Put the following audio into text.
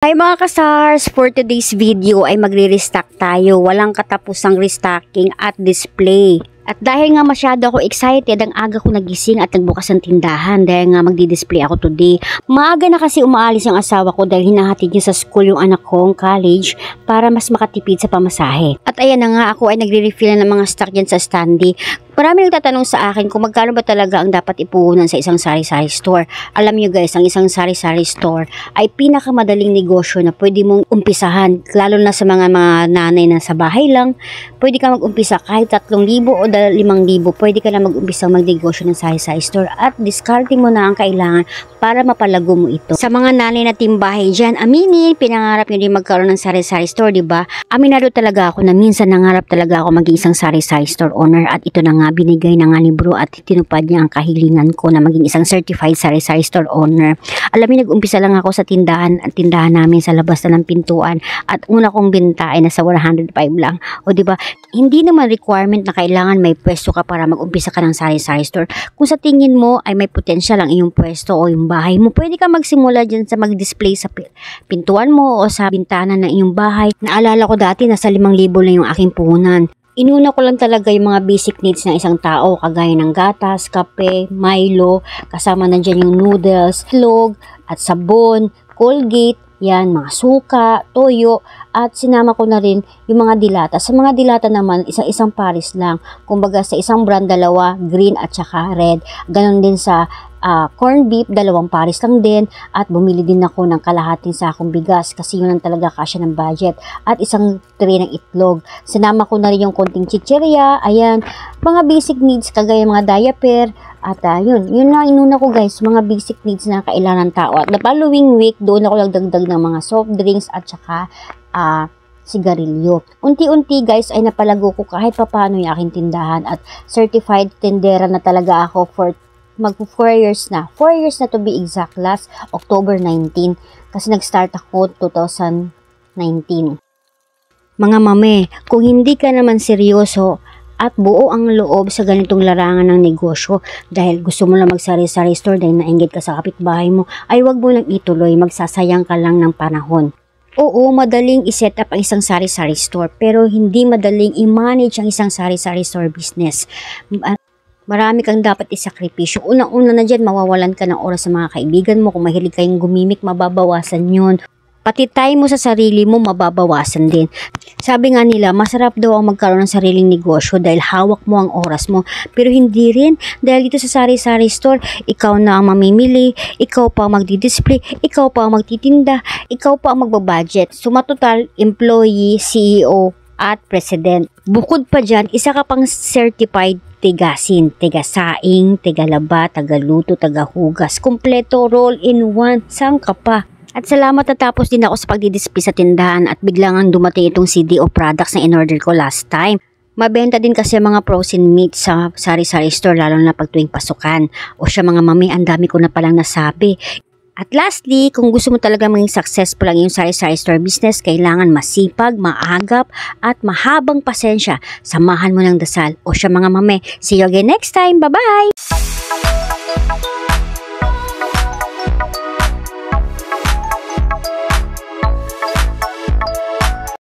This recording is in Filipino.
Hi mga ka-stars! For today's video ay magre-restock tayo. Walang katapusang restocking at display. At dahil nga masyado ako excited, ang aga ko nagising at nagbukas ng tindahan dahil nga magdi-display ako today. Maaga na kasi umaalis yung asawa ko dahil hinahatid niya sa school yung anak kong college para mas makatipid sa pamasahe. At ayan na nga, ako ay nagre-refill na ng mga stock dyan sa standee. Marami nagtatanong sa akin kung magkano ba talaga ang dapat ipuhunan sa isang sari-sari store. Alam nyo guys, ang isang sari-sari store ay pinakamadaling negosyo na pwede mong umpisahan. Lalo na sa mga nanay na sa bahay lang, pwede ka mag-umpisa kahit 3,000 o 5,000. Pwede ka na mag-umpisa magnegosyo ng sari-sari store at discarding mo na ang kailangan para mapalago mo ito. Sa mga nanay na timbahay dyan, aminin, pinangarap nyo din magkaroon ng sari-sari store, diba? Aminado talaga ako na minsan nangarap talaga ako maging isang sari-sari store owner at ito na nga, binigay na nga ni bro at tinupad niya ang kahilingan ko na maging isang certified sari-sari store owner. Alam niyo, nag-umpisa lang ako sa tindahan namin sa labas na ng pintuan at una kong binta ay nasa 105 lang. O diba, hindi naman requirement na kailangan may pwesto ka para mag-umpisa ka ng sari-sari store. Kung sa tingin mo ay may potential ang iyong pwesto o yung bahay mo, pwede ka magsimula dyan sa mag-display sa pintuan mo o sa bintana ng iyong bahay. Naalala ko dati nasa 5,000 na yung aking puhunan. Inuna ko lang talaga yung mga basic needs ng isang tao kagaya ng gatas, kape, Milo, kasama na dyan yung noodles, itlog, at sabon, Colgate, yan, mga suka, toyo, at sinama ko na rin yung mga dilata. Sa mga dilata naman, isang pares lang. Kumbaga sa isang brand, 2, green at saka red. Ganon din sa corn beef, 2 pares lang din. At bumili din ako ng kalahating sakong bigas kasi yun lang talaga kasya ng budget. At isang tray ng itlog. Sinama ko na rin yung konting chichirya, ayan, mga basic needs kagaya mga diaper. At yun na inuna ko guys, mga basic needs na kailangan ng tao. At the following week, doon ako nagdagdag ng mga soft drinks at saka sigarilyo. Unti-unti guys ay napalago ko kahit papano yung aking tindahan at certified tendera na talaga ako for mag 4 years na. 4 years na to be exact, last October 19 kasi nag-start ako 2019. Mga mame, kung hindi ka naman seryoso at buo ang loob sa ganitong larangan ng negosyo dahil gusto mo lang mag-sari-sari store dahil nainggit ka sa kapitbahay mo, ay wag mo lang ituloy, magsasayang ka lang ng panahon. Oo, madaling i-set up ang isang sari-sari store pero hindi madaling i-manage ang isang sari-sari store business. Marami kang dapat isakripisyo. Unang-una na dyan, mawawalan ka ng oras sa mga kaibigan mo. Kung mahilig kayong gumimik, mababawasan yun. Pati time mo sa sarili mo, mababawasan din. Sabi nga nila, masarap daw ang magkaroon ng sariling negosyo dahil hawak mo ang oras mo. Pero hindi rin, dahil dito sa sari-sari store, ikaw na ang mamimili, ikaw pa ang magdi-display, ikaw pa ang magtitinda, ikaw pa ang magbabudget. Sumatotal, employee, CEO, at president. Bukod pa dyan, isa ka pang certified tigasin, tigasaing, tigalaba, tagaluto, tagahugas, kompleto, roll-in-one, saan ka pa? At salamat natapos din ako sa pagdidisplay sa tindahan at biglang dumating itong CDO products na in-order ko last time. Mabenta din kasi mga frozen meat sa sari-sari store lalo na pag tuwing pasukan. O siya mga mami, ang dami ko na palang nasabi. At lastly, kung gusto mo talaga maging successful ang iyong sari-sari store business, kailangan masipag, maagap, at mahabang pasensya. Samahan mo ng dasal. O siya mga mami, see you again next time. Bye-bye!